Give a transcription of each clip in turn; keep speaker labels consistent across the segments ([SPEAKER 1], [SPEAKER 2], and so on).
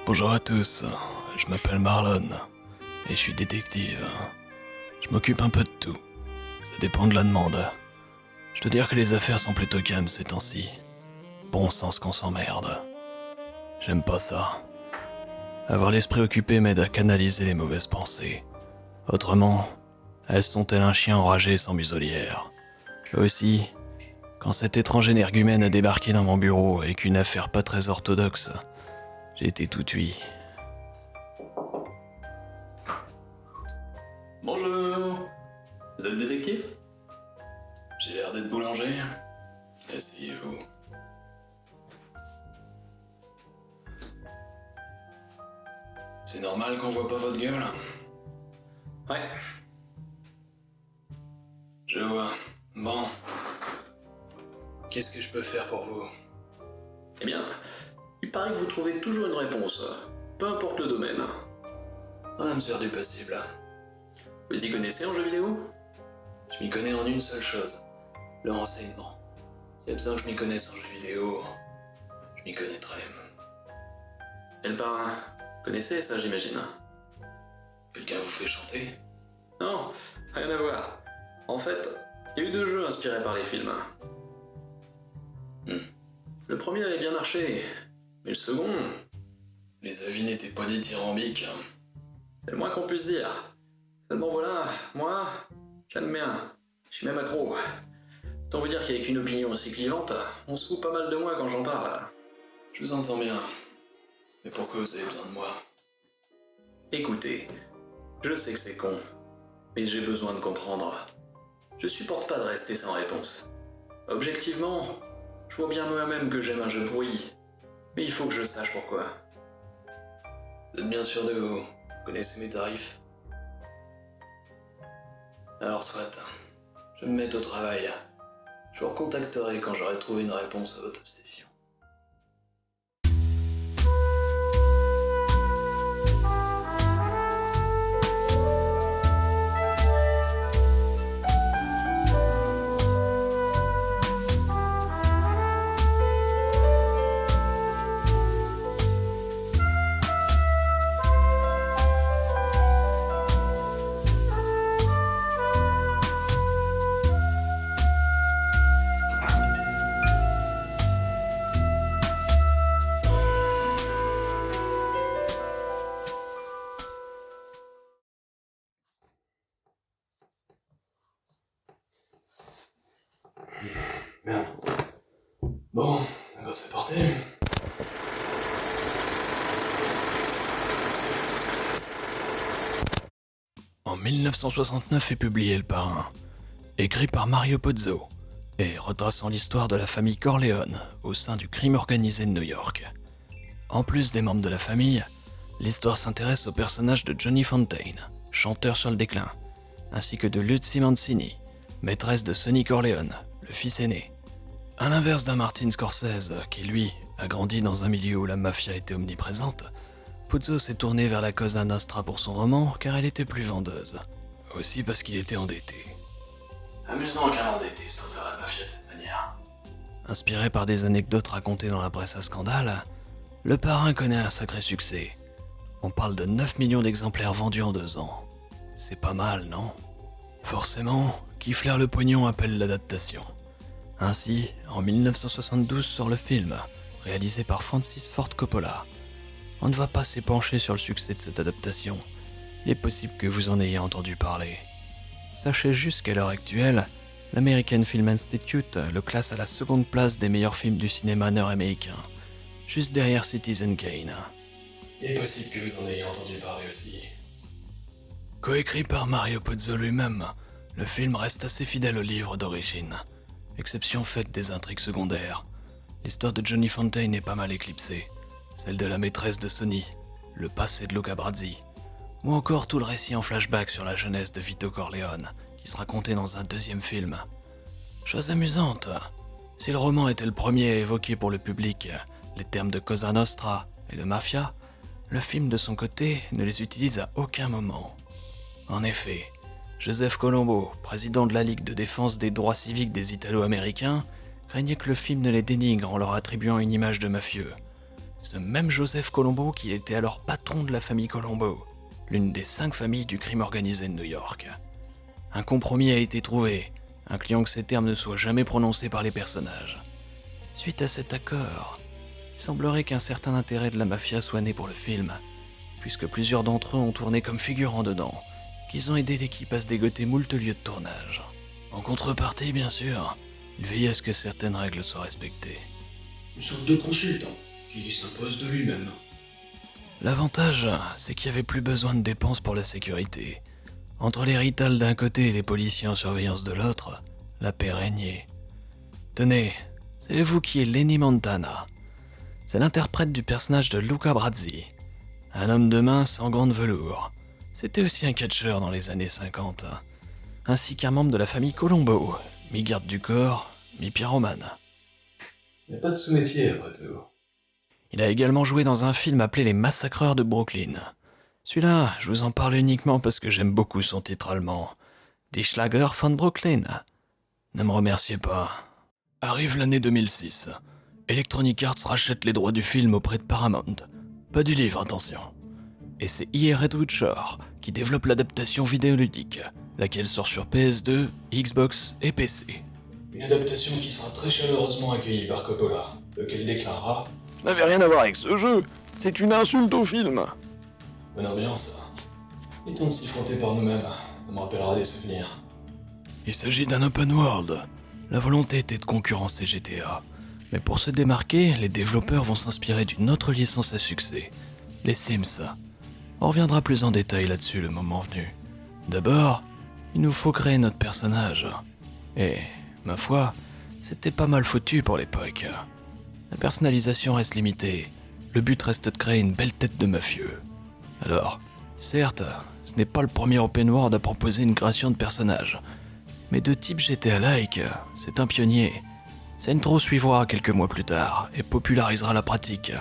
[SPEAKER 1] Bonjour à tous, je m'appelle Marlon et je suis détective. Je m'occupe un peu de tout, ça dépend de la demande. Je dois dire que les affaires sont plutôt calmes ces temps-ci. Bon sens qu'on s'emmerde. J'aime pas ça. Avoir l'esprit occupé m'aide à canaliser les mauvaises pensées. Autrement, elles sont tel un chien enragé sans muselière. Aussi, quand cet étrange énergumène a débarqué dans mon bureau avec une affaire pas très orthodoxe, j'ai été tout cuit.
[SPEAKER 2] Bonjour. Vous êtes détective?
[SPEAKER 1] J'ai l'air d'être boulanger. Asseyez-vous. C'est normal qu'on voit pas votre gueule?
[SPEAKER 2] Ouais.
[SPEAKER 1] Je vois. Bon. Qu'est-ce que je peux faire pour vous?
[SPEAKER 2] Eh bien, il paraît que vous trouvez toujours une réponse, peu importe le domaine.
[SPEAKER 1] Dans la mesure du possible.
[SPEAKER 2] Vous y connaissez en jeux vidéo?
[SPEAKER 1] Je m'y connais en une seule chose. Le renseignement. S'il y a besoin que je m'y connaisse en jeux vidéo, je m'y connaîtrai.
[SPEAKER 2] Et le parrain? Connaissez ça, j'imagine?
[SPEAKER 1] Quelqu'un vous fait chanter?
[SPEAKER 2] Non, rien à voir. En fait, il y a eu 2 jeux inspirés par les films. Le premier avait bien marché, mais le second,
[SPEAKER 1] Les avis n'étaient pas dithyrambiques.
[SPEAKER 2] c'est le moins qu'on puisse dire. Seulement voilà, moi, j'aime bien. Je suis même accro. Autant vous dire qu'avec une opinion aussi clivante, on se fout pas mal de moi quand j'en parle.
[SPEAKER 1] Je vous entends bien. Mais pourquoi vous avez besoin de moi?
[SPEAKER 2] Écoutez, je sais que c'est con, mais j'ai besoin de comprendre. Je supporte pas de rester sans réponse. Objectivement, je vois bien moi-même que j'aime un jeu pourri, mais il faut que je sache pourquoi.
[SPEAKER 1] Vous êtes bien sûr de vous? Vous connaissez mes tarifs? Alors soit. Je vais me mettre au travail. Je vous recontacterai quand j'aurai trouvé une réponse à votre obsession. Bien. Bon, alors c'est parti. En 1969 est publié Le Parrain, écrit par Mario Puzo, et retraçant l'histoire de la famille Corleone au sein du crime organisé de New York. En plus des membres de la famille, l'histoire s'intéresse au personnage de Johnny Fontaine, chanteur sur le déclin, ainsi que de Lucy Mancini, maîtresse de Sonny Corleone, le fils aîné. À l'inverse d'un Martin Scorsese, qui lui, a grandi dans un milieu où la mafia était omniprésente, Puzo s'est tourné vers la Cosa Nostra pour son roman car elle était plus vendeuse. Aussi parce qu'il était endetté. Amusant qu'un endetté se tourne vers la mafia de cette manière. Inspiré par des anecdotes racontées dans la presse à scandale, Le Parrain connaît un sacré succès. On parle de 9 millions d'exemplaires vendus en 2 ans. C'est pas mal, non? Forcément, qui flaire le pognon appelle l'adaptation. Ainsi, en 1972 sort le film, réalisé par Francis Ford Coppola. On ne va pas s'épancher sur le succès de cette adaptation. Il est possible que vous en ayez entendu parler. Sachez juste qu'à l'heure actuelle, l'American Film Institute le classe à la 2e place des meilleurs films du cinéma nord-américain, juste derrière Citizen Kane. Il est possible que vous en ayez entendu parler aussi. Coécrit par Mario Puzo lui-même, le film reste assez fidèle au livre d'origine, exception faite des intrigues secondaires. L'histoire de Johnny Fontaine est pas mal éclipsée, celle de la maîtresse de Sonny, le passé de Luca Brasi, ou encore tout le récit en flashback sur la jeunesse de Vito Corleone, qui sera raconté dans un 2e film. Chose amusante, si le roman était le premier à évoquer pour le public les termes de Cosa Nostra et de mafia, le film de son côté ne les utilise à aucun moment. En effet, Joseph Colombo, président de la Ligue de défense des droits civiques des Italo-Américains, craignait que le film ne les dénigre en leur attribuant une image de mafieux. ce même Joseph Colombo qui était alors patron de la famille Colombo, l'une des 5 familles du crime organisé de New York. Un compromis a été trouvé, incluant que ces termes ne soient jamais prononcés par les personnages. Suite à cet accord, il semblerait qu'un certain intérêt de la mafia soit né pour le film, puisque plusieurs d'entre eux ont tourné comme figurants dedans, qu'ils ont aidé l'équipe à se dégoter moult lieux de tournage. En contrepartie, bien sûr, il veillait à ce que certaines règles soient respectées.
[SPEAKER 3] Une sorte de consultant qui s'impose de lui-même.
[SPEAKER 1] L'avantage, c'est qu'il n'y avait plus besoin de dépenses pour la sécurité. Entre les Rital d'un côté et les policiers en surveillance de l'autre, la paix régnait. Tenez, savez-vous qui est Lenny Montana? C'est l'interprète du personnage de Luca Brasi. Un homme de main sans gants de velours. C'était aussi un catcheur dans les années 50, ainsi qu'un membre de la famille Colombo, mi-garde du corps, mi-pyromane.
[SPEAKER 3] Y a pas de sous-métier après tout.
[SPEAKER 1] Il a également joué dans un film appelé Les Massacreurs de Brooklyn. Celui-là, je vous en parle uniquement parce que j'aime beaucoup son titre allemand. Die Schlager von Brooklyn. Ne me remerciez pas. Arrive l'année 2006. Electronic Arts rachète les droits du film auprès de Paramount. Pas du livre, attention. Et c'est EA Redwood Shore qui développe l'adaptation vidéoludique, laquelle sort sur PS2, Xbox et PC.
[SPEAKER 3] Une adaptation qui sera très chaleureusement accueillie par Coppola, lequel déclarera
[SPEAKER 1] « Ça n'avait rien à voir avec ce jeu, c'est une insulte au film !»
[SPEAKER 3] bonne ambiance, ça. Il est temps de s'y frotter par nous-mêmes, ça me rappellera des souvenirs.
[SPEAKER 1] Il s'agit d'un open world. La volonté était de concurrencer GTA. Mais pour se démarquer, les développeurs vont s'inspirer d'une autre licence à succès, les Sims. On reviendra plus en détail là-dessus le moment venu. D'abord, il nous faut créer notre personnage. Et, ma foi, c'était pas mal foutu pour l'époque. La personnalisation reste limitée. Le but reste de créer une belle tête de mafieux. Alors, certes, ce n'est pas le premier open world à proposer une création de personnage. Mais de type GTA-like, c'est un pionnier. Centro suivra quelques mois plus tard et popularisera la pratique.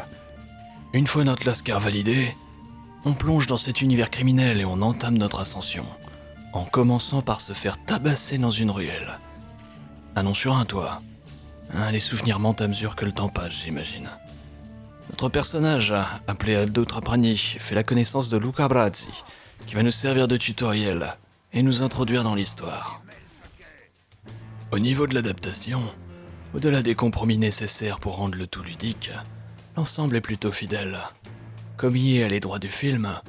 [SPEAKER 1] Une fois notre lascar validé, on plonge dans cet univers criminel et on entame notre ascension, en commençant par se faire tabasser dans une ruelle. Ah non, sur un toit. Les souvenirs montent à mesure que le temps passe, j'imagine. Notre personnage, appelé Aldo Traprani, fait la connaissance de Luca Brasi, qui va nous servir de tutoriel et nous introduire dans l'histoire. Au niveau de l'adaptation, au-delà des compromis nécessaires pour rendre le tout ludique, l'ensemble est plutôt fidèle. Comme EA a les droits du film,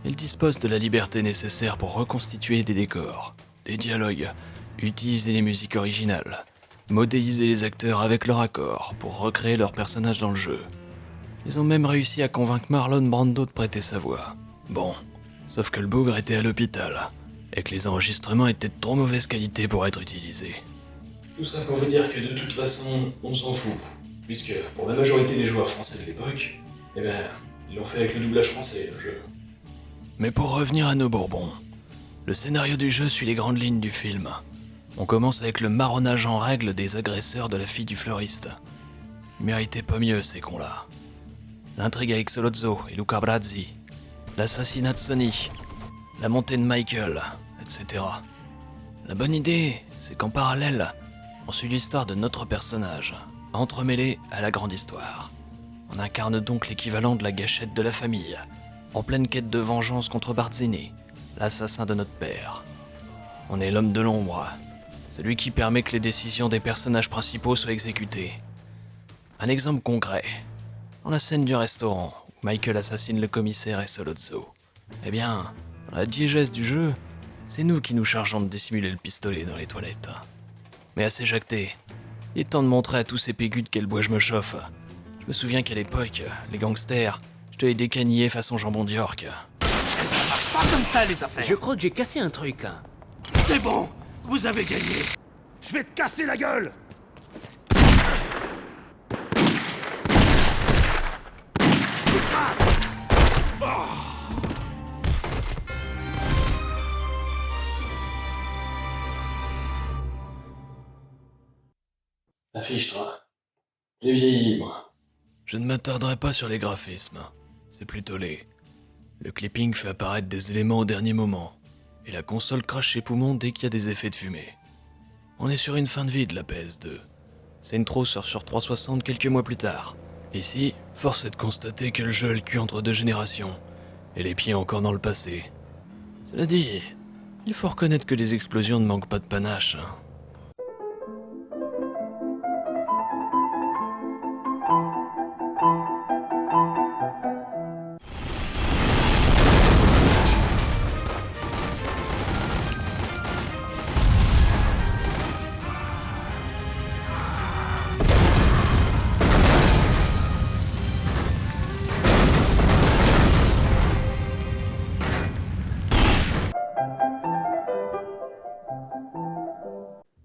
[SPEAKER 1] il dispose de la liberté nécessaire pour reconstituer des décors, des dialogues, utiliser les musiques originales, modéliser les acteurs avec leur accord pour recréer leurs personnages dans le jeu. Ils ont même réussi à convaincre Marlon Brando de prêter sa voix. Bon, sauf que le bougre était à l'hôpital, et que les enregistrements étaient de trop mauvaise qualité pour être utilisés.
[SPEAKER 3] Tout ça pour vous dire que de toute façon, on s'en fout, puisque pour la majorité des joueurs français de l'époque, eh ben, ils l'ont fait avec le doublage français, le jeu.
[SPEAKER 1] Mais pour revenir à nos Bourbons, le scénario du jeu suit les grandes lignes du film. On commence avec le marronnage en règle des agresseurs de la fille du fleuriste. Ils méritaient pas mieux, ces cons-là. L'intrigue avec Solozzo et Luca Brasi, l'assassinat de Sonny, la montée de Michael, etc. La bonne idée, c'est qu'en parallèle, on suit l'histoire de notre personnage, entremêlé à la grande histoire. On incarne donc l'équivalent de la gâchette de la famille, en pleine quête de vengeance contre Barzini, l'assassin de notre père. On est l'homme de l'ombre, celui qui permet que les décisions des personnages principaux soient exécutées. Un exemple concret, dans la scène du restaurant où Michael assassine le commissaire et Solozzo. Eh bien, dans la diégèse du jeu, c'est nous qui nous chargeons de dissimuler le pistolet dans les toilettes. Mais assez jacté, il est temps de montrer à tous ces pégus de quel bois je me chauffe. Je me souviens qu'à l'époque, les gangsters, je te les décanillais façon jambon d'York.
[SPEAKER 4] Pas comme ça, les affaires.
[SPEAKER 5] Je crois que j'ai cassé un truc là.
[SPEAKER 4] C'est bon, vous avez gagné. Je vais te casser la gueule.
[SPEAKER 3] Affiche-toi. J'ai vieilli, moi.
[SPEAKER 1] Je ne m'attarderai pas sur les graphismes, c'est plutôt laid. Le clipping fait apparaître des éléments au dernier moment, et la console crache ses poumons dès qu'il y a des effets de fumée. On est sur une fin de vie de la PS2. Centro sort sur 360 quelques mois plus tard, Ici, force est de constater que le jeu a le cul entre deux générations, et les pieds encore dans le passé. Cela dit, il faut reconnaître que les explosions ne manquent pas de panache.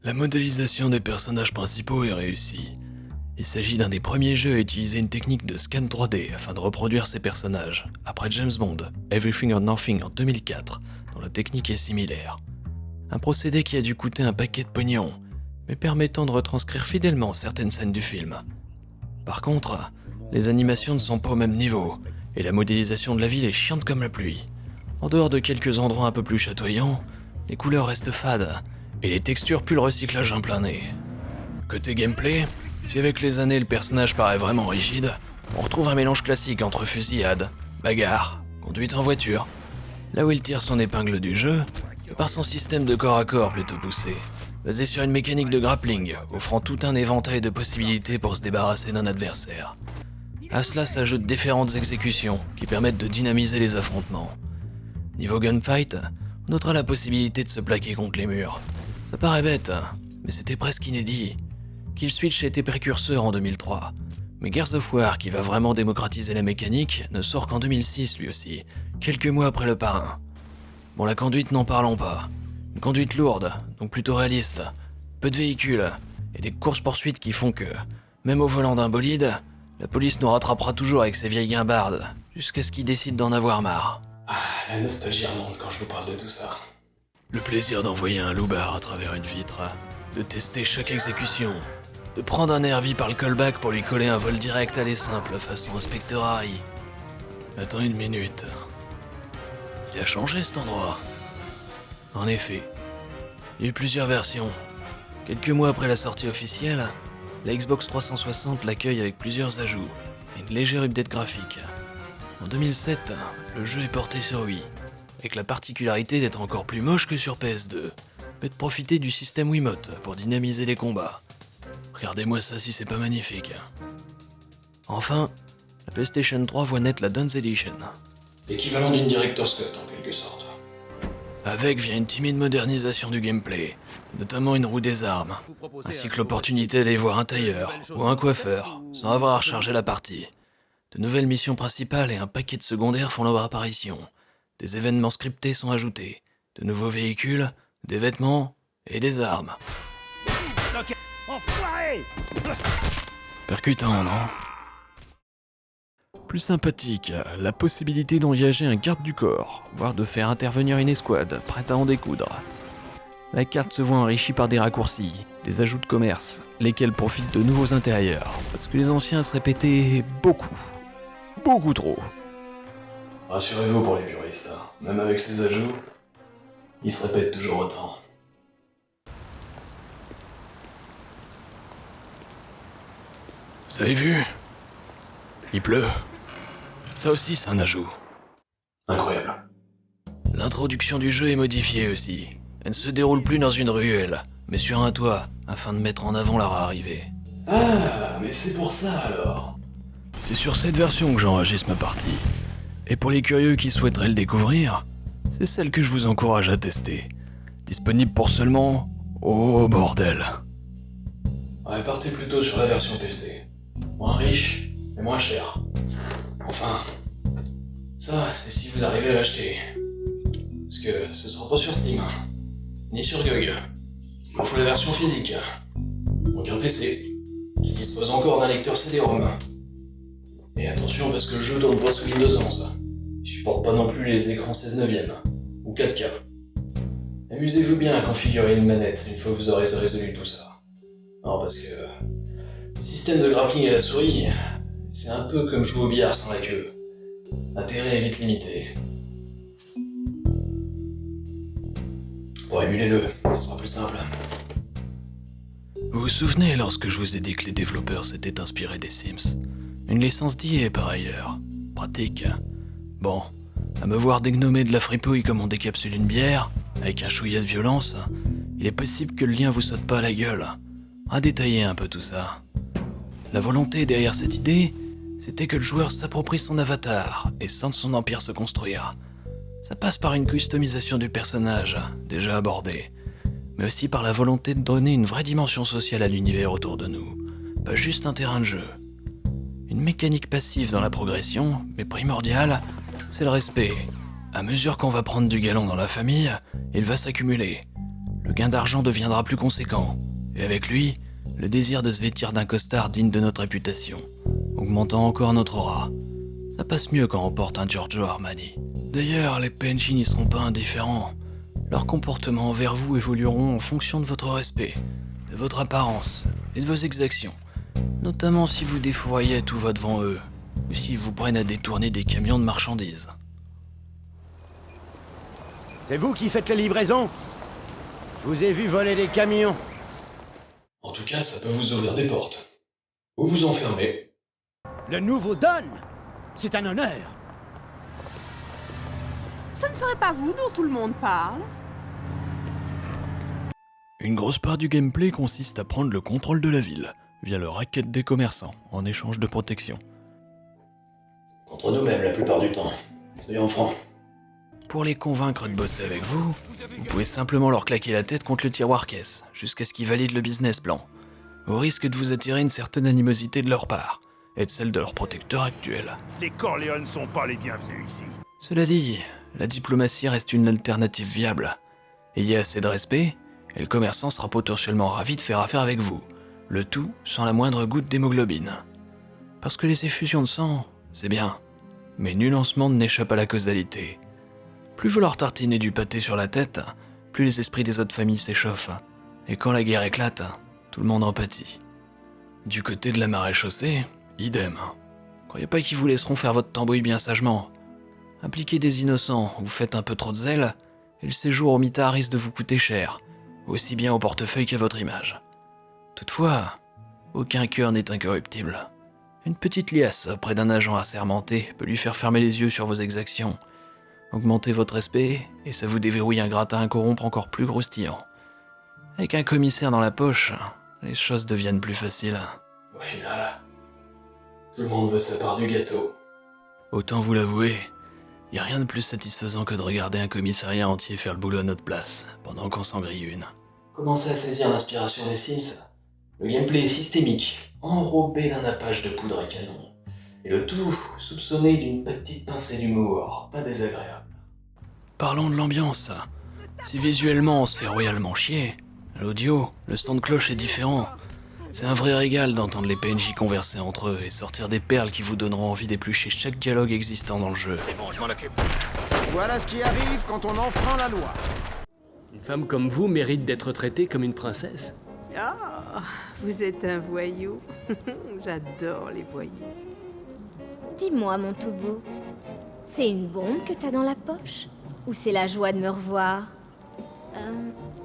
[SPEAKER 1] La modélisation des personnages principaux est réussie. Il s'agit d'un des premiers jeux à utiliser une technique de scan 3D afin de reproduire ces personnages, après James Bond, Everything or Nothing en 2004, dont la technique est similaire. Un procédé qui a dû coûter un paquet de pognon, mais permettant de retranscrire fidèlement certaines scènes du film. Par contre, les animations ne sont pas au même niveau, et la modélisation de la ville est chiante comme la pluie. En dehors de quelques endroits un peu plus chatoyants, les couleurs restent fades, et les textures puent le recyclage en plein nez. Côté gameplay, si avec les années le personnage paraît vraiment rigide, on retrouve un mélange classique entre fusillade, bagarre, conduite en voiture. Là où il tire son épingle du jeu, c'est par son système de corps à corps plutôt poussé, basé sur une mécanique de grappling, offrant tout un éventail de possibilités pour se débarrasser d'un adversaire. À cela s'ajoutent différentes exécutions qui permettent de dynamiser les affrontements. Niveau gunfight, on notera la possibilité de se plaquer contre les murs. Ça paraît bête, mais c'était presque inédit. Killswitch était précurseur en 2003, mais Gears of War, qui va vraiment démocratiser la mécanique, ne sort qu'en 2006 lui aussi, quelques mois après le parrain. Bon, la conduite n'en parlons pas. Une conduite lourde, donc plutôt réaliste, peu de véhicules, et des courses-poursuites qui font que, même au volant d'un bolide, la police nous rattrapera toujours avec ses vieilles guimbardes, jusqu'à ce qu'ils décident d'en avoir marre.
[SPEAKER 3] Ah, la nostalgie remonte quand je vous parle de tout ça.
[SPEAKER 1] Le plaisir d'envoyer un loupard à travers une vitre, de tester chaque exécution, de prendre un nervi par le callback pour lui coller un vol direct à simple façon Inspector Harry. Attends une minute. Il a changé cet endroit. En effet, il y a eu plusieurs versions. Quelques mois après la sortie officielle, la Xbox 360 l'accueille avec plusieurs ajouts et une légère update graphique. En 2007, le jeu est porté sur Wii, avec la particularité d'être encore plus moche que sur PS2, mais de profiter du système Wiimote pour dynamiser les combats. Regardez-moi ça si c'est pas magnifique. Enfin, la PlayStation 3 voit naître la Dance Edition.
[SPEAKER 3] L'équivalent d'une Director's Cut en quelque sorte.
[SPEAKER 1] Avec vient une timide modernisation du gameplay, notamment une roue des armes, ainsi que l'opportunité d'aller voir un tailleur ou un coiffeur, sans avoir à recharger la partie. De nouvelles missions principales et un paquet de secondaires font leur apparition. Des événements scriptés sont ajoutés, de nouveaux véhicules, des vêtements et des armes.
[SPEAKER 4] Enfoiré!
[SPEAKER 1] Percutant, non? Plus sympathique, la possibilité d'engager un garde du corps, voire de faire intervenir une escouade prête à en découdre. La carte se voit enrichie par des raccourcis, des ajouts de commerce, lesquels profitent de nouveaux intérieurs, parce que les anciens se répétaient beaucoup trop.
[SPEAKER 3] Rassurez-vous pour les puristes, hein. Même avec ces ajouts, ils se répètent toujours autant.
[SPEAKER 1] Vous avez vu? Il pleut. Ça aussi, c'est un ajout.
[SPEAKER 3] Incroyable.
[SPEAKER 1] L'introduction du jeu est modifiée aussi. Elle ne se déroule plus dans une ruelle, mais sur un toit, afin de mettre en avant leur arrivée.
[SPEAKER 3] Ah, mais c'est pour ça alors.
[SPEAKER 1] C'est sur cette version que j'enregistre ma partie. Et pour les curieux qui souhaiteraient le découvrir, c'est celle que je vous encourage à tester. Disponible pour seulement... Oh bordel.
[SPEAKER 3] Ouais, partez plutôt sur la version PC. Moins riche, mais moins cher. Enfin, ça, c'est si vous arrivez à l'acheter. Parce que ce sera pas sur Steam, ni sur GOG. Il faut la version physique. Donc un PC, qui dispose encore d'un lecteur CD-ROM. Et attention parce que le jeu tourne pas sous Windows 11. Il supporte pas non plus les écrans 16 neuvième, ou 4K. Amusez-vous bien à configurer une manette une fois que vous aurez résolu tout ça. Non, parce que le système de grappling à la souris, c'est un peu comme jouer au billard sans la queue. L'intérêt est vite limité. Bon, émulez-le, ce sera plus simple.
[SPEAKER 1] Vous vous souvenez lorsque je vous ai dit que les développeurs s'étaient inspirés des Sims? Une licence d'IA par ailleurs. Pratique. Bon, à me voir dégnommer de la fripouille comme on décapsule une bière, avec un chouïa de violence, il est possible que le lien vous saute pas à la gueule. À détailler un peu tout ça. La volonté derrière cette idée, c'était que le joueur s'approprie son avatar et sente son empire se construire. Ça passe par une customisation du personnage, déjà abordée, mais aussi par la volonté de donner une vraie dimension sociale à l'univers autour de nous, pas juste un terrain de jeu. Une mécanique passive dans la progression, mais primordiale, c'est le respect. À mesure qu'on va prendre du galon dans la famille, il va s'accumuler. Le gain d'argent deviendra plus conséquent, et avec lui, le désir de se vêtir d'un costard digne de notre réputation, augmentant encore notre aura. Ça passe mieux quand on porte un Giorgio Armani. D'ailleurs, les PNJ n'y seront pas indifférents. Leurs comportements envers vous évolueront en fonction de votre respect, de votre apparence et de vos exactions. Notamment si vous défouraillez tout va devant eux, ou s'ils vous prennent à détourner des camions de marchandises.
[SPEAKER 5] C'est vous qui faites les livraisons? Je vous ai vu voler des camions.
[SPEAKER 3] En tout cas, ça peut vous ouvrir des portes. Ou vous enfermer.
[SPEAKER 5] Le nouveau Don! C'est un honneur.
[SPEAKER 6] Ce ne serait pas vous dont tout le monde parle?
[SPEAKER 1] Une grosse part du gameplay consiste à prendre le contrôle de la ville, via le racket des commerçants, en échange de protection.
[SPEAKER 3] Contre nous-mêmes la plupart du temps. Soyons francs.
[SPEAKER 1] Pour les convaincre de bosser avec vous, vous pouvez simplement leur claquer la tête contre le tiroir caisse, jusqu'à ce qu'ils valident le business plan, au risque de vous attirer une certaine animosité de leur part, et de celle de leur protecteur actuel.
[SPEAKER 4] Les Corleone sont pas les bienvenus ici.
[SPEAKER 1] Cela dit, la diplomatie reste une alternative viable. Ayez assez de respect, et le commerçant sera potentiellement ravi de faire affaire avec vous, le tout sans la moindre goutte d'hémoglobine. Parce que les effusions de sang, c'est bien, mais nul lancement n'échappe à la causalité. Plus vous leur tartinez du pâté sur la tête, plus les esprits des autres familles s'échauffent, et quand la guerre éclate, tout le monde en pâtit. Du côté de la maréchaussée, idem. Croyez pas qu'ils vous laisseront faire votre tambouille bien sagement. Impliquez des innocents ou faites un peu trop de zèle, et le séjour au mitard risque de vous coûter cher, aussi bien au portefeuille qu'à votre image. Toutefois, aucun cœur n'est incorruptible. Une petite liasse auprès d'un agent assermenté peut lui faire fermer les yeux sur vos exactions, augmenter votre respect, et ça vous déverrouille un gratin à corrompre encore plus croustillant. Avec un commissaire dans la poche, les choses deviennent plus faciles.
[SPEAKER 3] Au final, tout le monde veut sa part du gâteau.
[SPEAKER 1] Autant vous l'avouer, y a rien de plus satisfaisant que de regarder un commissariat entier faire le boulot à notre place, pendant qu'on s'en grille une.
[SPEAKER 3] Commencez à saisir l'inspiration des Sims. Le gameplay est systémique, enrobé d'un nappage de poudre à canon. Et le tout soupçonné d'une petite pincée d'humour, pas désagréable.
[SPEAKER 1] Parlons de l'ambiance. Si visuellement on se fait royalement chier, l'audio, le son de cloche est différent. C'est un vrai régal d'entendre les PNJ converser entre eux et sortir des perles qui vous donneront envie d'éplucher chaque dialogue existant dans le jeu.
[SPEAKER 4] C'est bon, je m'en occupe.
[SPEAKER 5] Voilà ce qui arrive quand on enfreint la loi.
[SPEAKER 7] Une femme comme vous mérite d'être traitée comme une princesse.
[SPEAKER 6] Ah, vous êtes un voyou. J'adore les voyous.
[SPEAKER 8] Dis-moi, mon tout beau, c'est une bombe que t'as dans la poche? Ou c'est la joie de me revoir?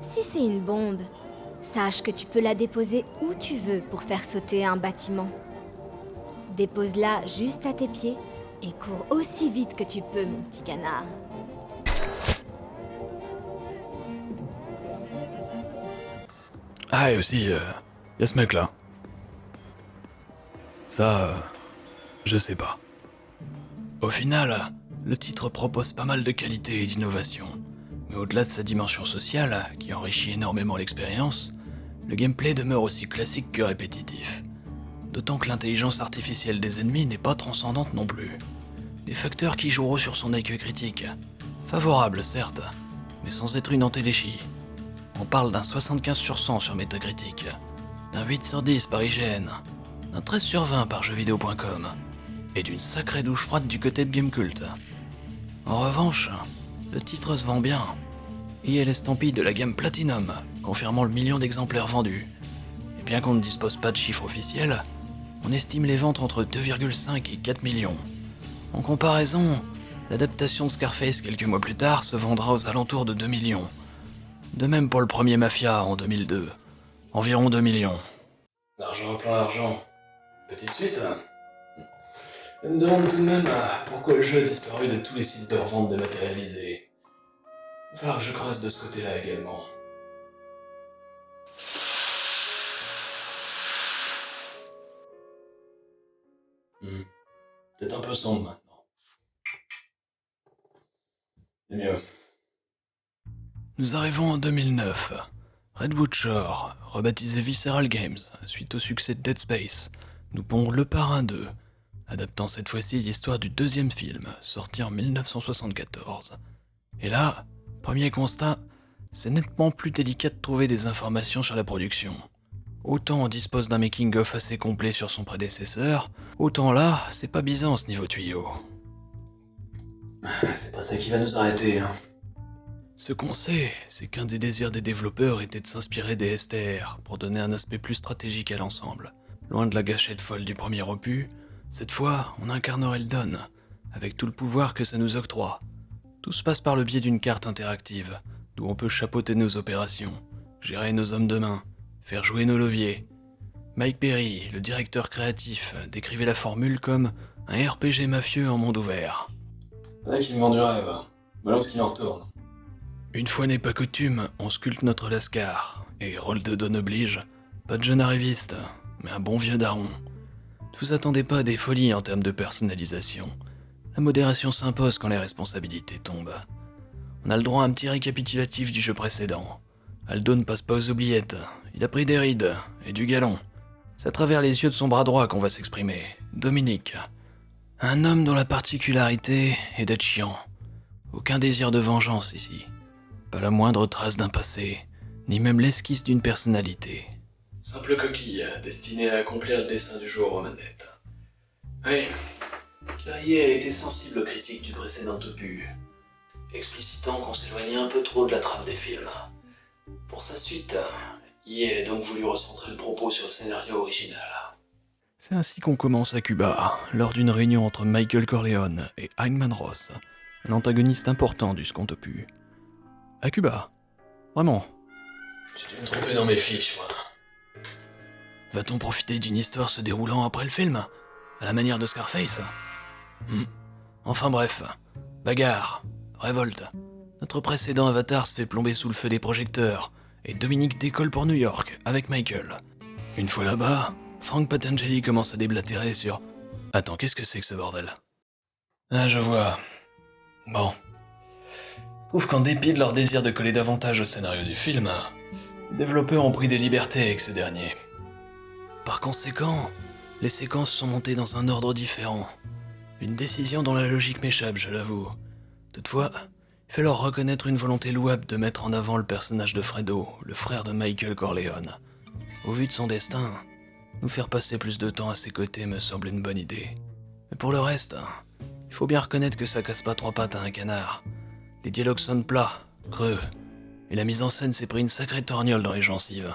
[SPEAKER 8] Si c'est une bombe, sache que tu peux la déposer où tu veux pour faire sauter un bâtiment. Dépose-la juste à tes pieds et cours aussi vite que tu peux, mon petit canard.
[SPEAKER 1] Ah, et aussi, y a ce mec-là. Ça, je sais pas. Au final, le titre propose pas mal de qualité et d'innovation. Mais au-delà de sa dimension sociale, qui enrichit énormément l'expérience, le gameplay demeure aussi classique que répétitif. D'autant que l'intelligence artificielle des ennemis n'est pas transcendante non plus. Des facteurs qui joueront sur son IQ critique. Favorable certes, mais sans être une antéléchie. On parle d'un 75 sur 100 sur Metacritic, d'un 8 sur 10 par IGN, d'un 13 sur 20 par jeuxvideo.com, et d'une sacrée douche froide du côté de Gamecult. En revanche, le titre se vend bien. Il y a l'estampille de la gamme Platinum, confirmant le million d'exemplaires vendus. Et bien qu'on ne dispose pas de chiffres officiels, on estime les ventes entre 2,5 et 4 millions. En comparaison, l'adaptation de Scarface quelques mois plus tard se vendra aux alentours de 2 millions. De même pour le premier Mafia en 2002, environ 2 millions.
[SPEAKER 3] L'argent plein l'argent. Petite suite. Je me demande tout de même pourquoi le jeu a disparu de tous les sites de revente dématérialisés. Il va falloir que je creuse de ce côté-là également. Peut-être un peu sombre maintenant. C'est mieux.
[SPEAKER 1] Nous arrivons en 2009. Redwood Shore, rebaptisé Visceral Games, suite au succès de Dead Space, nous pond Le Parrain 2, adaptant cette fois-ci l'histoire du deuxième film, sorti en 1974. Et là, premier constat, c'est nettement plus délicat de trouver des informations sur la production. Autant on dispose d'un making-of assez complet sur son prédécesseur, autant là, c'est pas Byzance niveau tuyau.
[SPEAKER 3] C'est pas ça qui va nous arrêter, hein.
[SPEAKER 1] Ce qu'on sait, c'est qu'un des désirs des développeurs était de s'inspirer des STR pour donner un aspect plus stratégique à l'ensemble. Loin de la gâchette folle du premier opus, cette fois, on incarnerait le Don, avec tout le pouvoir que ça nous octroie. Tout se passe par le biais d'une carte interactive, d'où on peut chapeauter nos opérations, gérer nos hommes de main, faire jouer nos leviers. Mike Perry, le directeur créatif, décrivait la formule comme un RPG mafieux en monde ouvert.
[SPEAKER 3] Là qui me vend du rêve. Voilà ce qu'il en retourne.
[SPEAKER 1] Une fois n'est pas coutume, on sculpte notre lascar, et rôle de Don oblige, pas de jeune arriviste, mais un bon vieux daron. Ne vous attendez pas à des folies en termes de personnalisation. La modération s'impose quand les responsabilités tombent. On a le droit à un petit récapitulatif du jeu précédent. Aldo ne passe pas aux oubliettes, il a pris des rides, et du galon. C'est à travers les yeux de son bras droit qu'on va s'exprimer, Dominique. Un homme dont la particularité est d'être chiant. Aucun désir de vengeance ici. Pas la moindre trace d'un passé, ni même l'esquisse d'une personnalité.
[SPEAKER 3] Simple coquille, destinée à accomplir le dessein du jour aux manettes. Oui, car EA a été sensible aux critiques du précédent opus, explicitant qu'on s'éloignait un peu trop de la trame des films. Pour sa suite, EA a donc voulu recentrer le propos sur le scénario original.
[SPEAKER 1] C'est ainsi qu'on commence à Cuba, lors d'une réunion entre Michael Corleone et Hyman Ross, un antagoniste important du second opus. À Cuba. Vraiment.
[SPEAKER 3] J'ai dû me tromper dans mes fiches, moi.
[SPEAKER 1] Va-t-on profiter d'une histoire se déroulant après le film, à la manière de Scarface ? Enfin bref, bagarre, révolte. Notre précédent avatar se fait plomber sous le feu des projecteurs, et Dominique décolle pour New York, avec Michael. Une fois là-bas, Frank Patangeli commence à déblatérer sur... Attends, qu'est-ce que c'est que ce bordel ?
[SPEAKER 3] Ah, je vois. Bon. Je trouve qu'en dépit de leur désir de coller davantage au scénario du film, les développeurs ont pris des libertés avec ce dernier.
[SPEAKER 1] Par conséquent, les séquences sont montées dans un ordre différent. Une décision dont la logique m'échappe, je l'avoue. Toutefois, il fait leur reconnaître une volonté louable de mettre en avant le personnage de Fredo, le frère de Michael Corleone. Au vu de son destin, nous faire passer plus de temps à ses côtés me semble une bonne idée. Mais pour le reste, il faut bien reconnaître que ça casse pas trois pattes à un canard. Les dialogues sonnent plats, creux, et la mise en scène s'est pris une sacrée torgnole dans les gencives.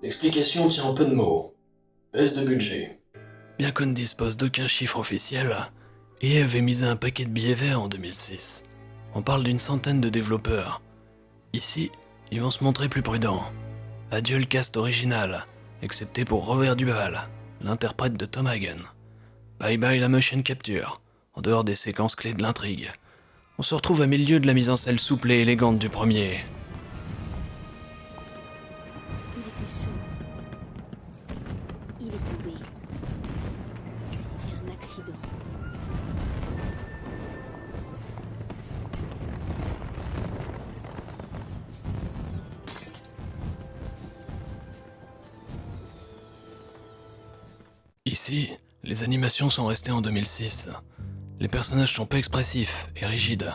[SPEAKER 3] L'explication tient en peu de mots. Baisse de budget.
[SPEAKER 1] Bien qu'on ne dispose d'aucun chiffre officiel, EA avait misé un paquet de billets verts en 2006. On parle d'une centaine de développeurs. Ici, ils vont se montrer plus prudents. Adieu le cast original, excepté pour Robert Duvall, l'interprète de Tom Hagen. Bye bye la motion capture, en dehors des séquences clés de l'intrigue. On se retrouve à milieu de la mise en scène souple et élégante du premier.
[SPEAKER 8] Il était sourd. Il est tombé. C'était un accident.
[SPEAKER 1] Ici, les animations sont restées en 2006. Les personnages sont peu expressifs et rigides.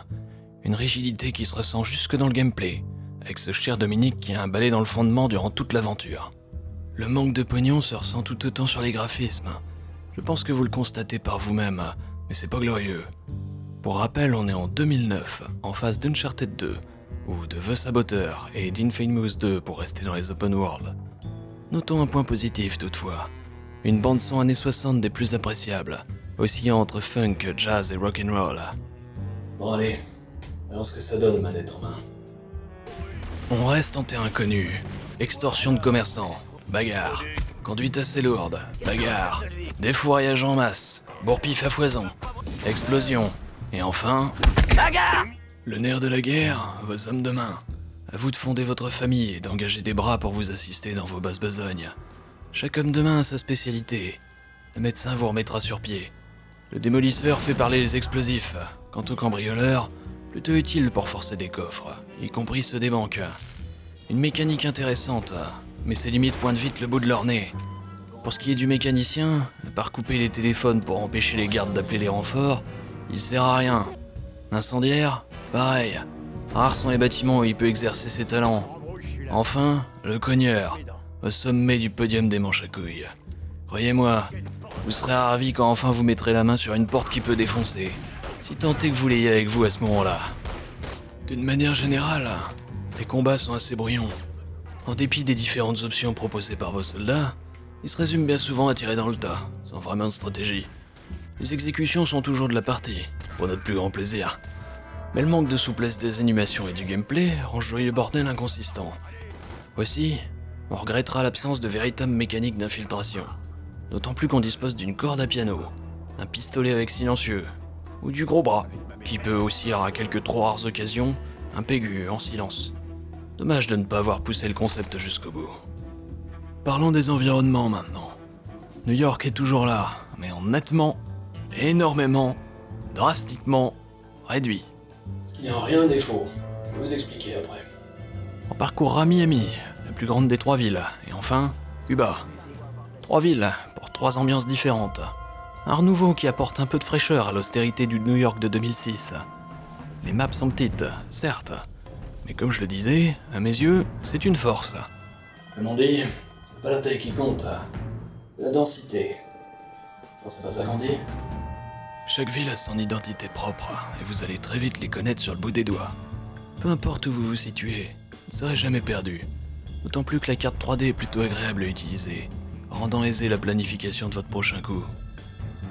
[SPEAKER 1] Une rigidité qui se ressent jusque dans le gameplay, avec ce cher Dominique qui a un balai dans le fondement durant toute l'aventure. Le manque de pognon se ressent tout autant sur les graphismes. Je pense que vous le constatez par vous-même, mais c'est pas glorieux. Pour rappel, on est en 2009, en face d'Uncharted 2, ou de The Saboteur et d'Infamous 2 pour rester dans les open world. Notons un point positif toutefois. Une bande-son années 60 des plus appréciables, oscillant entre funk, jazz et rock'n'roll.
[SPEAKER 3] Bon allez, voyons ce que ça donne manette en main.
[SPEAKER 1] On reste en terrain connu. Extorsion de commerçants, bagarre. Conduite assez lourde, bagarre. Défouraillage en masse, bourre-pif à foison, explosion, et enfin... Le nerf de la guerre, vos hommes de main. À vous de fonder votre famille et d'engager des bras pour vous assister dans vos basses besognes. Chaque homme de main a sa spécialité. Le médecin vous remettra sur pied. Le démolisseur fait parler les explosifs. Quant au cambrioleur, plutôt utile pour forcer des coffres, y compris ceux des banques. Une mécanique intéressante, mais ses limites pointent vite le bout de leur nez. Pour ce qui est du mécanicien, à part couper les téléphones pour empêcher les gardes d'appeler les renforts, il sert à rien. L'incendiaire, pareil. Rares sont les bâtiments où il peut exercer ses talents. Enfin, le cogneur, au sommet du podium des manches à couilles. Croyez-moi, vous serez ravis quand enfin vous mettrez la main sur une porte qui peut défoncer, si tant est que vous l'ayez avec vous à ce moment-là. D'une manière générale, les combats sont assez brouillons. En dépit des différentes options proposées par vos soldats, ils se résument bien souvent à tirer dans le tas, sans vraiment de stratégie. Les exécutions sont toujours de la partie, pour notre plus grand plaisir. Mais le manque de souplesse des animations et du gameplay rend ce joyeux bordel inconsistant. Aussi, on regrettera l'absence de véritable mécanique d'infiltration. D'autant plus qu'on dispose d'une corde à piano, d'un pistolet avec silencieux, ou du gros bras, qui peut aussi, à quelques trop rares occasions, un pégu en silence. Dommage de ne pas avoir poussé le concept jusqu'au bout. Parlons des environnements maintenant. New York est toujours là, mais en nettement, énormément, drastiquement réduit.
[SPEAKER 3] Ce qui n'est en rien défaut. Je vais vous expliquer après.
[SPEAKER 1] On parcourra Miami, la plus grande des 3 villes, et enfin, Cuba. 3 villes, pour 3 ambiances différentes. Un renouveau qui apporte un peu de fraîcheur à l'austérité du New York de 2006. Les maps sont petites, certes, mais comme je le disais, à mes yeux, c'est une force.
[SPEAKER 3] Comme on dit, c'est pas la taille qui compte, c'est la densité. Quand ça passe à grandir.
[SPEAKER 1] Chaque ville a son identité propre, et vous allez très vite les connaître sur le bout des doigts. Peu importe où vous vous situez, vous ne serez jamais perdu. D'autant plus que la carte 3D est plutôt agréable à utiliser, rendant aisée la planification de votre prochain coup.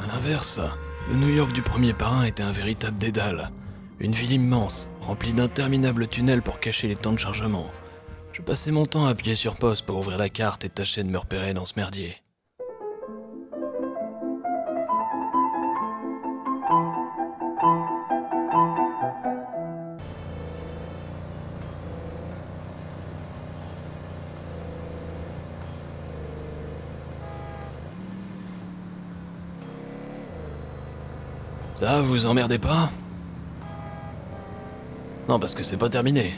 [SPEAKER 1] A l'inverse, le New York du premier parrain était un véritable dédale. Une ville immense, remplie d'interminables tunnels pour cacher les temps de chargement. Je passais mon temps à appuyer sur pause pour ouvrir la carte et tâcher de me repérer dans ce merdier. Ça, vous emmerdez pas? Non, parce que c'est pas terminé.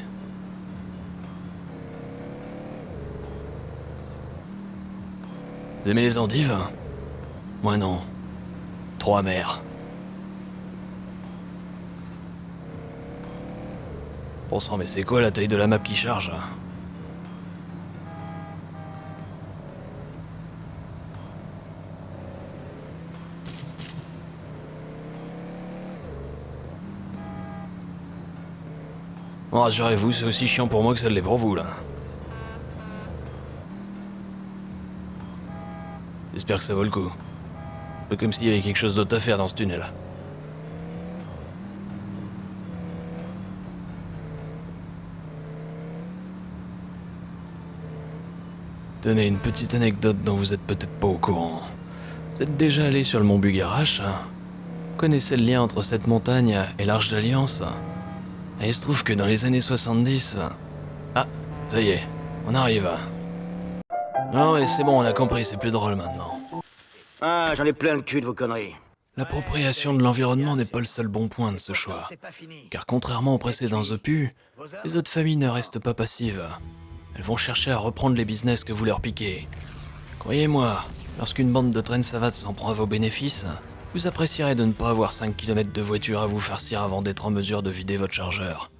[SPEAKER 1] Vous aimez les endives? Moi non. Trop amer. Bon sang, mais c'est quoi la taille de la map qui charge? Bon, rassurez-vous, c'est aussi chiant pour moi que ça l'est pour vous, là. J'espère que ça vaut le coup. Un peu comme s'il y avait quelque chose d'autre à faire dans ce tunnel. Tenez, une petite anecdote dont vous êtes peut-être pas au courant. Vous êtes déjà allé sur le mont Bugarache? Vous connaissez le lien entre cette montagne et l'Arche d'Alliance? Et il se trouve que dans les années 70... Ah, ça y est, on arrive. Non mais c'est bon, on a compris, c'est plus drôle maintenant.
[SPEAKER 5] Ah, j'en ai plein le cul de vos conneries.
[SPEAKER 1] L'appropriation de l'environnement n'est pas le seul bon point de ce choix. Car contrairement aux précédents opus, les autres familles ne restent pas passives. Elles vont chercher à reprendre les business que vous leur piquez. Croyez-moi, lorsqu'une bande de traînes savates s'en prend à vos bénéfices, vous apprécierez de ne pas avoir 5 km de voiture à vous farcir avant d'être en mesure de vider votre chargeur.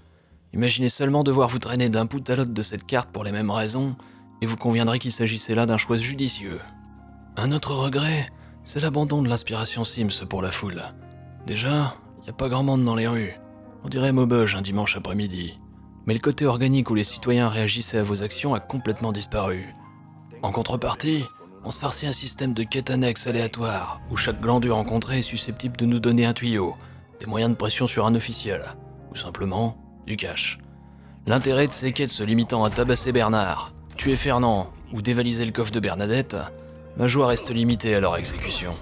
[SPEAKER 1] Imaginez seulement devoir vous traîner d'un bout à l'autre de cette carte pour les mêmes raisons, et vous conviendrez qu'il s'agissait là d'un choix judicieux. Un autre regret, c'est l'abandon de l'inspiration Sims pour la foule. Déjà, il n'y a pas grand monde dans les rues. On dirait Maubeuge un dimanche après-midi. Mais le côté organique où les citoyens réagissaient à vos actions a complètement disparu. En contrepartie, on se farcit un système de quêtes annexes aléatoires, où chaque glandu rencontré est susceptible de nous donner un tuyau, des moyens de pression sur un officiel, ou simplement du cash. L'intérêt de ces quêtes se limitant à tabasser Bernard, tuer Fernand ou dévaliser le coffre de Bernadette, ma joie reste limitée à leur exécution.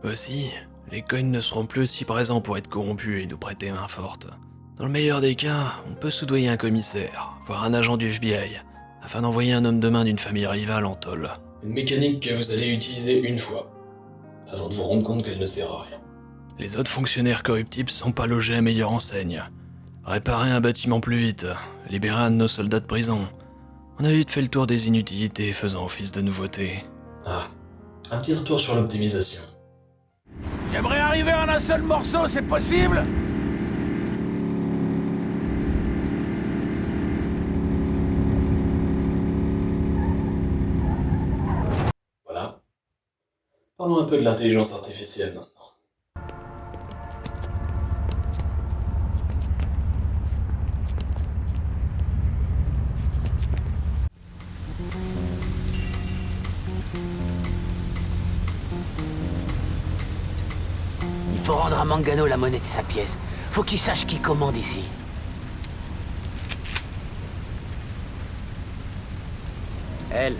[SPEAKER 1] Aussi, les coins ne seront plus aussi présents pour être corrompus et nous prêter main forte. Dans le meilleur des cas, on peut soudoyer un commissaire, voire un agent du FBI, afin d'envoyer un homme de main d'une famille rivale en tôle.
[SPEAKER 3] Une mécanique que vous allez utiliser une fois, avant de vous rendre compte qu'elle ne sert à rien.
[SPEAKER 1] Les autres fonctionnaires corruptibles sont pas logés à meilleure enseigne. Réparer un bâtiment plus vite, libérer un de nos soldats de prison. On a vite fait le tour des inutilités faisant office de nouveauté.
[SPEAKER 3] Ah, un petit retour sur l'optimisation.
[SPEAKER 4] J'aimerais arriver en un seul morceau, c'est possible?
[SPEAKER 3] Voilà. Parlons un peu de l'intelligence artificielle maintenant.
[SPEAKER 9] Il faut rendre à Mangano la monnaie de sa pièce. Faut qu'il sache qui commande ici.
[SPEAKER 5] Elle,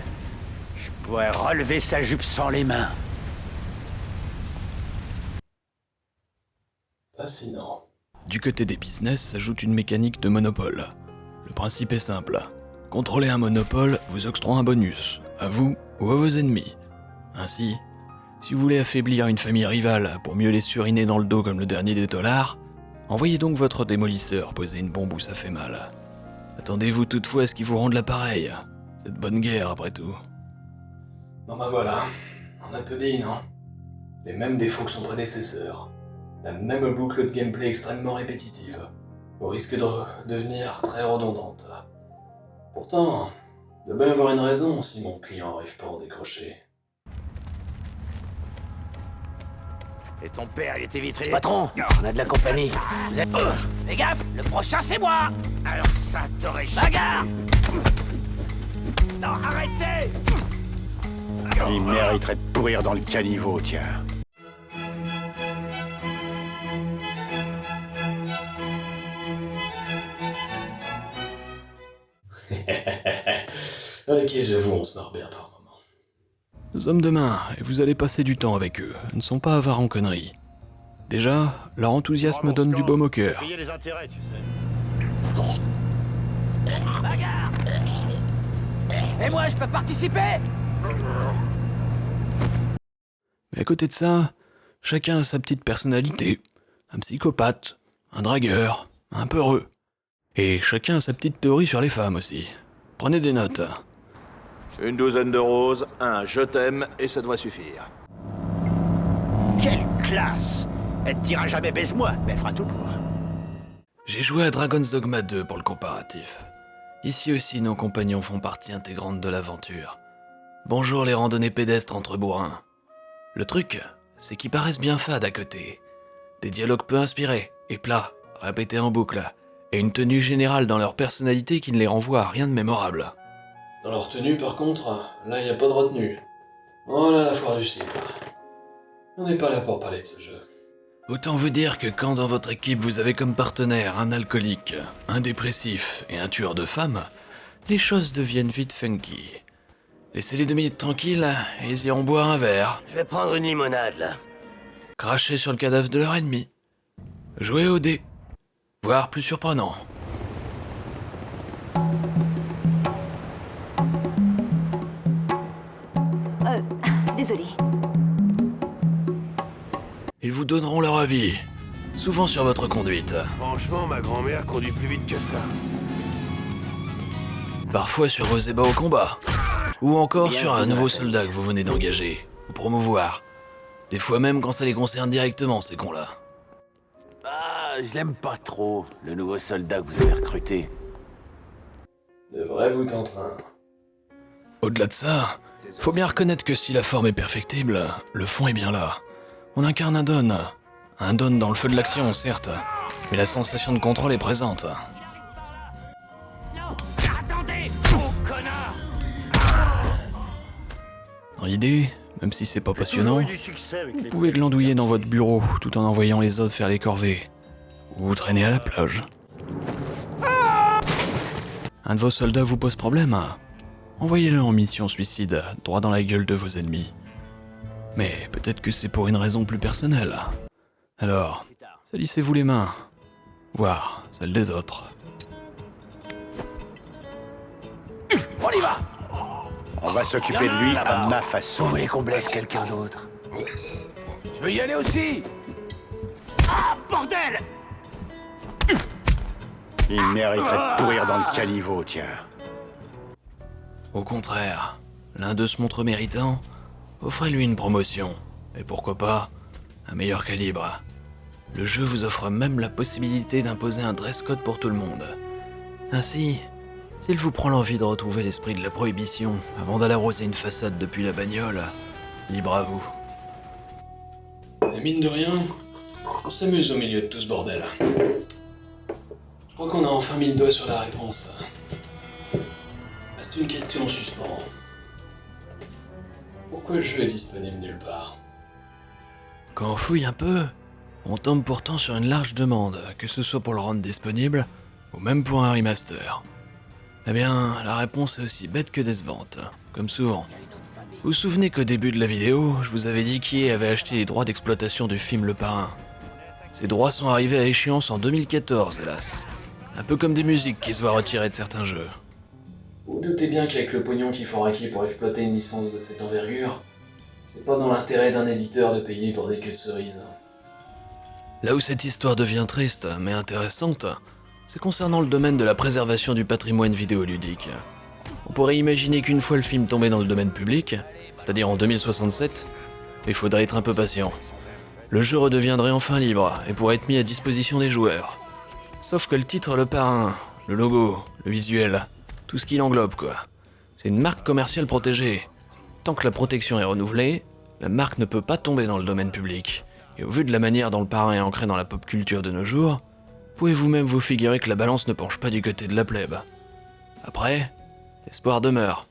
[SPEAKER 5] je pourrais relever sa jupe sans les mains.
[SPEAKER 3] Fascinant.
[SPEAKER 1] Du côté des business s'ajoute une mécanique de monopole. Le principe est simple. Contrôler un monopole vous octroie un bonus, à vous ou à vos ennemis. Ainsi, si vous voulez affaiblir une famille rivale pour mieux les suriner dans le dos comme le dernier des tolards, envoyez donc votre démolisseur poser une bombe où ça fait mal. Attendez-vous toutefois à ce qu'ils vous rendent l'appareil. C'est de bonne guerre après tout.
[SPEAKER 3] Bon bah voilà, on a tout dit, non? Les mêmes défauts que son prédécesseur. La même boucle de gameplay extrêmement répétitive, au risque de devenir très redondante. Pourtant, il doit bien avoir une raison si mon client arrive pas à en décrocher.
[SPEAKER 5] Et ton père, il était vitré.
[SPEAKER 9] Patron, on a de la compagnie.
[SPEAKER 5] Vous êtes...
[SPEAKER 9] Fais gaffe, le prochain c'est moi.
[SPEAKER 5] Alors ça t'aurait...
[SPEAKER 9] Bagarre.
[SPEAKER 5] Non, arrêtez! Il mériterait de pourrir dans le caniveau, tiens.
[SPEAKER 3] Ok, j'avoue, on se marre bien par moment.
[SPEAKER 1] Nos hommes de main, et vous allez passer du temps avec eux, ne sont pas avares en conneries. Déjà, leur enthousiasme donne du baume au cœur.
[SPEAKER 5] Payer les intérêts, tu sais.
[SPEAKER 9] Bagarre. Et moi, je peux participer?
[SPEAKER 1] Mais à côté de ça, chacun a sa petite personnalité. Un psychopathe, un dragueur, un peureux. Et chacun a sa petite théorie sur les femmes aussi. Prenez des notes.
[SPEAKER 10] Une douzaine de roses, un je t'aime, et ça devrait suffire.
[SPEAKER 5] Quelle classe! Elle te dira jamais baise-moi, mais elle fera tout pour.
[SPEAKER 1] J'ai joué à Dragon's Dogma 2 pour le comparatif. Ici aussi, nos compagnons font partie intégrante de l'aventure. Bonjour les randonnées pédestres entre bourrins. Le truc, c'est qu'ils paraissent bien fades à côté. Des dialogues peu inspirés, et plats, répétés en boucle, et une tenue générale dans leur personnalité qui ne les renvoie à rien de mémorable.
[SPEAKER 3] Dans leur tenue, par contre, là, y a pas de retenue. Voilà la foire du slip. On n'est pas là pour parler de ce jeu.
[SPEAKER 1] Autant vous dire que quand dans votre équipe vous avez comme partenaire un alcoolique, un dépressif et un tueur de femmes, les choses deviennent vite funky. Laissez-les 2 minutes tranquilles et ils iront boire un verre.
[SPEAKER 9] Je vais prendre une limonade, là.
[SPEAKER 1] Cracher sur le cadavre de leur ennemi. Jouer au dé. Voire plus surprenant.
[SPEAKER 6] Désolé.
[SPEAKER 1] Ils vous donneront leur avis, souvent sur votre conduite.
[SPEAKER 4] Franchement, ma grand-mère conduit plus vite que ça.
[SPEAKER 1] Parfois sur vos ébats au combat. Ou encore
[SPEAKER 9] Bien
[SPEAKER 1] sur un
[SPEAKER 9] vu,
[SPEAKER 1] nouveau
[SPEAKER 9] Raphaël.
[SPEAKER 1] soldat que vous venez d'engager, ou promouvoir. Des fois même quand ça les concerne directement, ces cons-là.
[SPEAKER 9] Ah, je l'aime pas trop, le nouveau soldat que vous avez recruté.
[SPEAKER 3] Devrait vous tenter un.
[SPEAKER 1] Au-delà de ça, faut bien reconnaître que si la forme est perfectible, le fond est bien là. On incarne un Don. Un Don dans le feu de l'action, certes, mais la sensation de contrôle est présente.
[SPEAKER 9] Non, attendez, oh connard!
[SPEAKER 1] Dans l'idée, même si c'est pas passionnant,
[SPEAKER 5] Toujours eu du succès avec
[SPEAKER 1] vous
[SPEAKER 5] les
[SPEAKER 1] pouvez glandouiller dans votre bureau tout en envoyant les autres faire les corvées. Ou vous traîner à la plage. Un de vos soldats vous pose problème? Envoyez-le en mission suicide, droit dans la gueule de vos ennemis. Mais peut-être que c'est pour une raison plus personnelle. Alors, salissez-vous les mains, voire celles des autres.
[SPEAKER 5] On y va! On va s'occuper de lui à ma façon.
[SPEAKER 9] Vous voulez qu'on blesse quelqu'un d'autre?
[SPEAKER 5] Je veux y aller aussi!
[SPEAKER 4] Ah, bordel!
[SPEAKER 5] Il mériterait de pourrir dans le caniveau, tiens.
[SPEAKER 1] Au contraire, l'un d'eux se montre méritant, offrez-lui une promotion, et pourquoi pas, un meilleur calibre. Le jeu vous offre même la possibilité d'imposer un dress code pour tout le monde. Ainsi, s'il vous prend l'envie de retrouver l'esprit de la prohibition avant d'aller arroser une façade depuis la bagnole, libre à vous.
[SPEAKER 3] Et mine de rien, on s'amuse au milieu de tout ce bordel. Je crois qu'on a enfin mis le doigt sur la réponse. Reste une question en suspens. Pourquoi le jeu est disponible nulle part?
[SPEAKER 1] Quand on fouille un peu, on tombe pourtant sur une large demande, que ce soit pour le rendre disponible, ou même pour un remaster. Eh bien, la réponse est aussi bête que décevante, comme souvent. Vous vous souvenez qu'au début de la vidéo, je vous avais dit qui avait acheté les droits d'exploitation du film Le Parrain. Ces droits sont arrivés à échéance en 2014, hélas. Un peu comme des musiques qui se voient retirer de certains jeux.
[SPEAKER 3] Vous doutez bien qu'avec le pognon qu'il faut raquer pour exploiter une licence de cette envergure, c'est pas dans l'intérêt d'un éditeur de payer pour des queues de cerises.
[SPEAKER 1] Là où cette histoire devient triste, mais intéressante, c'est concernant le domaine de la préservation du patrimoine vidéoludique. On pourrait imaginer qu'une fois le film tombé dans le domaine public, c'est-à-dire en 2067, il faudrait être un peu patient. Le jeu redeviendrait enfin libre et pourrait être mis à disposition des joueurs. Sauf que le titre Le Parrain, le logo, le visuel, tout ce qui l'englobe quoi. C'est une marque commerciale protégée. Tant que la protection est renouvelée, la marque ne peut pas tomber dans le domaine public. Et au vu de la manière dont Le Parrain est ancré dans la pop culture de nos jours, pouvez-vous même vous figurer que la balance ne penche pas du côté de la plèbe. Après, l'espoir demeure.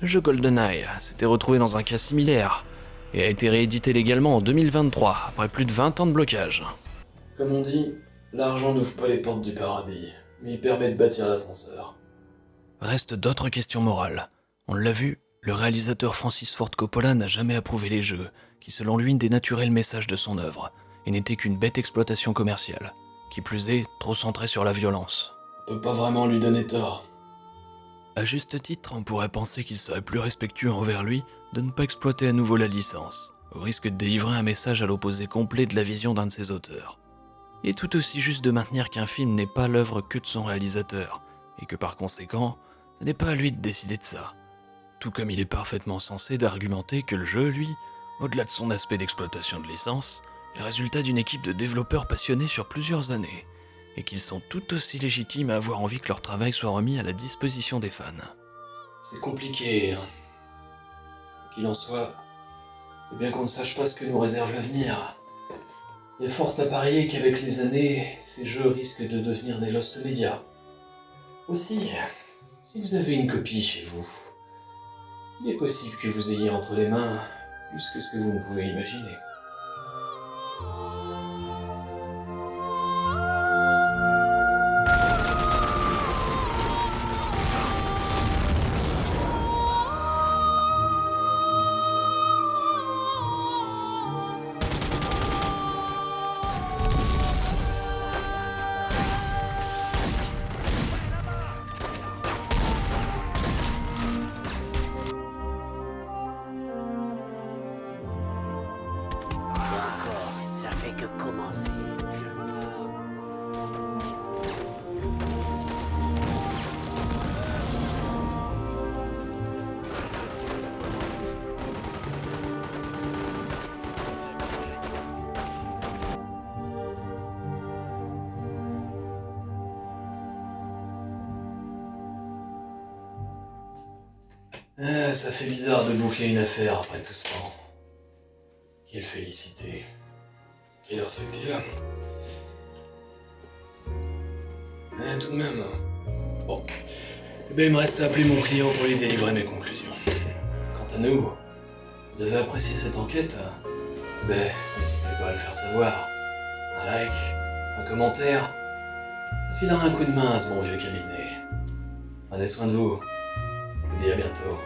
[SPEAKER 1] Le jeu GoldenEye s'était retrouvé dans un cas similaire et a été réédité légalement en 2023, après plus de 20 ans de blocage.
[SPEAKER 3] Comme on dit, l'argent n'ouvre pas les portes du paradis, mais il permet de bâtir l'ascenseur.
[SPEAKER 1] Restent d'autres questions morales. On l'a vu, le réalisateur Francis Ford Coppola n'a jamais approuvé les jeux, qui selon lui dénaturaient le message de son œuvre, et n'étaient qu'une bête exploitation commerciale, qui plus est, trop centrée sur la violence.
[SPEAKER 3] On peut pas vraiment lui donner tort.
[SPEAKER 1] À juste titre, on pourrait penser qu'il serait plus respectueux envers lui de ne pas exploiter à nouveau la licence, au risque de délivrer un message à l'opposé complet de la vision d'un de ses auteurs. Il est tout aussi juste de maintenir qu'un film n'est pas l'œuvre que de son réalisateur, et que par conséquent, ce n'est pas à lui de décider de ça. Tout comme il est parfaitement censé d'argumenter que le jeu, lui, au-delà de son aspect d'exploitation de licence, est le résultat d'une équipe de développeurs passionnés sur plusieurs années, et qu'ils sont tout aussi légitimes à avoir envie que leur travail soit remis à la disposition des fans.
[SPEAKER 3] C'est compliqué. Qu'il en soit, et bien qu'on ne sache pas ce que nous réserve l'avenir. Il est fort à parier qu'avec les années, ces jeux risquent de devenir des lost media. Aussi, si vous avez une copie chez vous, il est possible que vous ayez entre les mains plus que ce que vous ne pouvez imaginer.
[SPEAKER 9] Ça fait que commencer.
[SPEAKER 3] Ah, ça fait bizarre de boucler une affaire après tout ce temps. Quelle félicité. Quelle heure c'est-il? Tout de même. Bon. Eh bien, il me reste à appeler mon client pour lui délivrer mes conclusions. Quant à nous, vous avez apprécié cette enquête? Ben, n'hésitez pas à le faire savoir. Un like, un commentaire, ça filera un coup de main à ce bon vieux cabinet. Prenez soin de vous. Je vous dis à bientôt.